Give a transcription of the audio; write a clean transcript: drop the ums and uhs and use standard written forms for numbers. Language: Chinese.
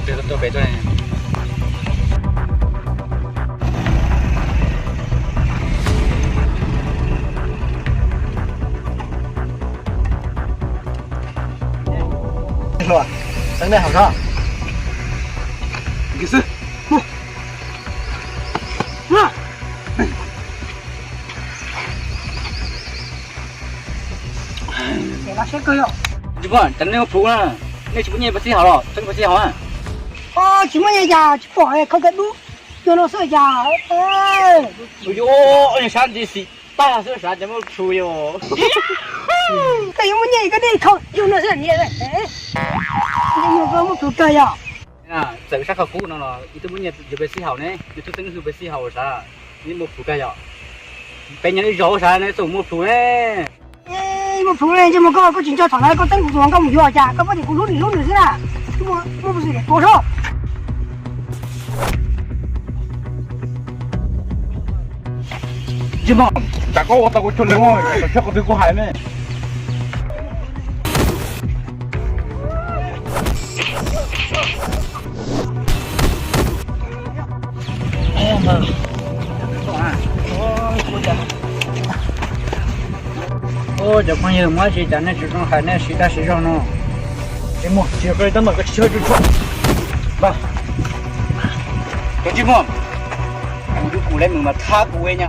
这个都白转。你说，生的好看。你是，给他先割药。你不，等那个铺呢？那几不年不洗好了，真不洗好啊！哦，去年家去跑哎，看看路，有了手家，哎。哎呦，哎，啥子是打手啥怎么出哟？这有没年一个那头，有那是你哎，你有个么不割呀？啊，走啥个铺了？你都不年就被洗好呢？你都真是被洗好啥？你没铺个呀？被人家绕啥呢？走没铺呢？哎，我仆人这么搞，我今朝上来个等不住，我没要家，我把你路里弄的是啦，我不是多少。怎么？大哥，我到过去了我，这个对过海呢。哎呀妈！哦，这朋友没谁在那之中还能谁在谁上呢？这么，这会等那个汽车就出，来，这么，我就过来问嘛，他不会呢。